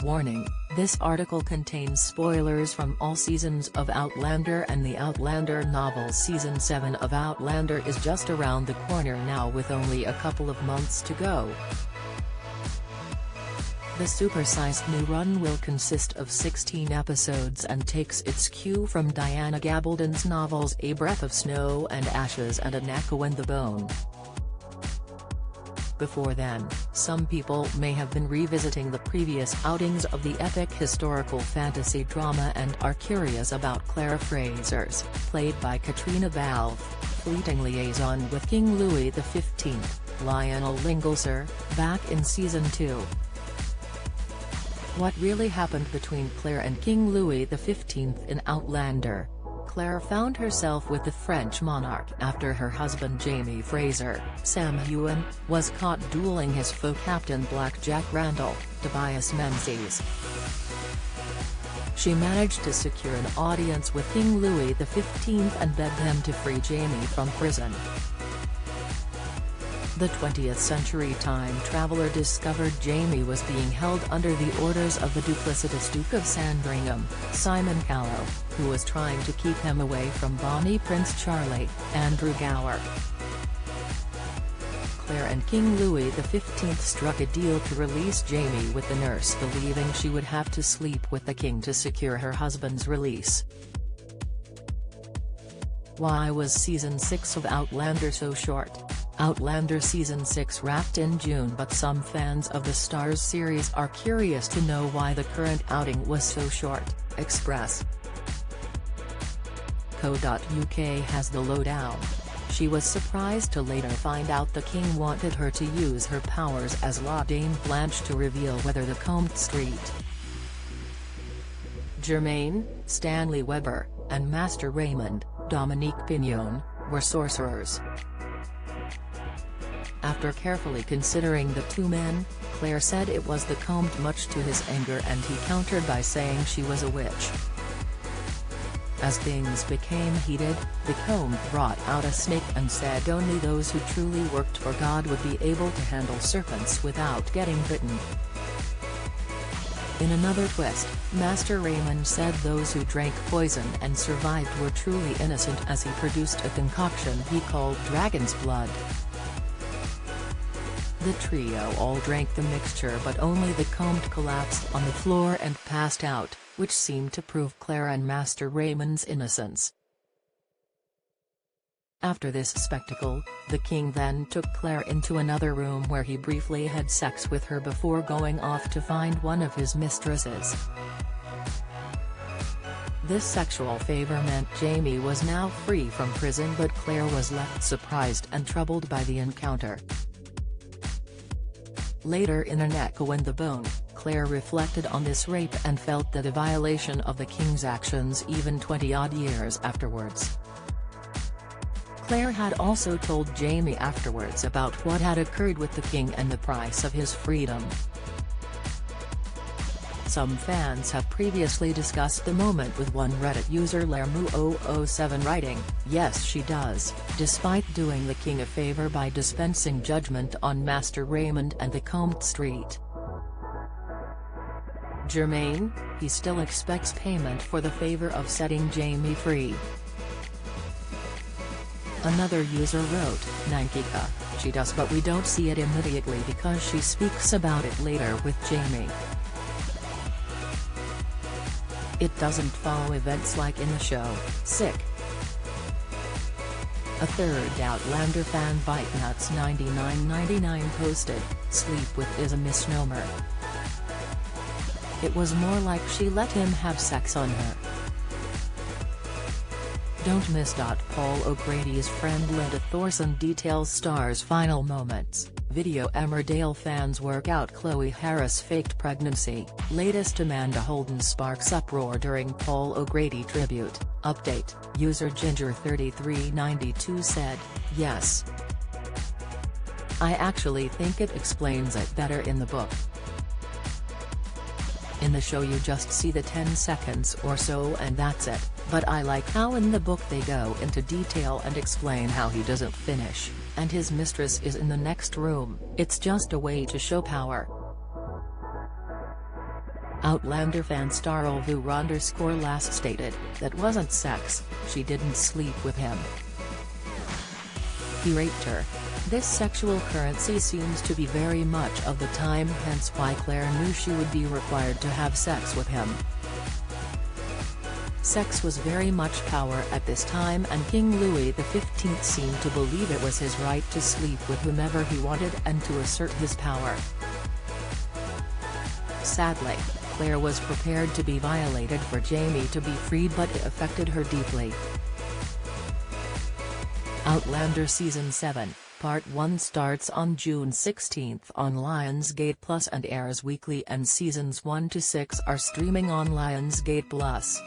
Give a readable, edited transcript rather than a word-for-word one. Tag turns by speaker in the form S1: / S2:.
S1: Warning: this article contains spoilers from all seasons of Outlander, and the Outlander novel. Season 7 of Outlander is just around the corner now, with only a couple of months to go. The supersized new run will consist of 16 episodes and takes its cue from Diana Gabaldon's novels A Breath of Snow and Ashes and An Echo in the Bone. Before then, some people may have been revisiting the previous outings of the epic historical fantasy drama and are curious about Claire Fraser's, played by Katrina Balfe, fleeting liaison with King Louis XV, Lionel Lingelser, back in Season 2. What really happened between Claire and King Louis XV in Outlander? Claire found herself with the French monarch after her husband Jamie Fraser, Sam Heughan, was caught dueling his foe Captain Black Jack Randall, Tobias Menzies. She managed to secure an audience with King Louis XV and begged him to free Jamie from prison. The 20th century time traveler discovered Jamie was being held under the orders of the duplicitous Duke of Sandringham, Simon Callow, who was trying to keep him away from Bonnie Prince Charlie, Andrew Gower. Claire and King Louis XV struck a deal to release Jamie with the nurse, believing she would have to sleep with the king to secure her husband's release. Why was Season 6 of Outlander so short? Outlander Season 6 wrapped in June, but some fans of the Starz series are curious to know why the current outing was so short. Express.co.uk has the lowdown. She was surprised to later find out the king wanted her to use her powers as La Dame Blanche to reveal whether the Comte Street, Germain, Stanley Weber, and Master Raymond, Dominique Pignon, were sorcerers. After carefully considering the two men, Claire said it was the Comte, much to his anger, and he countered by saying she was a witch. As things became heated, the Comte brought out a snake and said only those who truly worked for God would be able to handle serpents without getting bitten. In another twist, Master Raymond said those who drank poison and survived were truly innocent, as he produced a concoction he called dragon's blood. The trio all drank the mixture, but only the Comte collapsed on the floor and passed out, which seemed to prove Claire and Master Raymond's innocence. After this spectacle, the king then took Claire into another room where he briefly had sex with her before going off to find one of his mistresses. This sexual favor meant Jamie was now free from prison, but Claire was left surprised and troubled by the encounter. Later, in An Echo in the Bone, Claire reflected on this rape and felt that a violation of the king's actions even 20-odd years afterwards. Claire had also told Jamie afterwards about what had occurred with the king and the price of his freedom. Some fans have previously discussed the moment, with one Reddit user Lermu007 writing, "Yes, she does, despite doing the king a favor by dispensing judgment on Master Raymond and the Comte Street Germain, he still expects payment for the favor of setting Jamie free." Another user wrote, "Nankika, she does, but we don't see it immediately because she speaks about it later with Jamie. It doesn't follow events like in the show." Sick. A third Outlander fan, BiteNuts9999, posted, "Sleep with is a misnomer. It was more like she let him have sex on her." Don't miss. Paul O'Grady's friend Linda Thorson details Star's final moments. Video. Emmerdale fans work out Chloe Harris' faked pregnancy. Latest. Amanda Holden sparks uproar during Paul O'Grady tribute. Update. User Ginger3392 said, "Yes. I actually think it explains it better in the book. In the show you just see the 10 seconds or so and that's it, but I like how in the book they go into detail and explain how he doesn't finish, and his mistress is in the next room. It's just a way to show power." Outlander fan star Olvu_ last stated, "That wasn't sex, she didn't sleep with him. He raped her." This sexual currency seems to be very much of the time, hence why Claire knew she would be required to have sex with him. Sex was very much power at this time, and King Louis XV seemed to believe it was his right to sleep with whomever he wanted and to assert his power. Sadly, Claire was prepared to be violated for Jamie to be freed, but it affected her deeply. Outlander Season 7, Part 1 starts on June 16 on Lionsgate Plus and airs weekly, and Seasons 1 to 6 are streaming on Lionsgate Plus.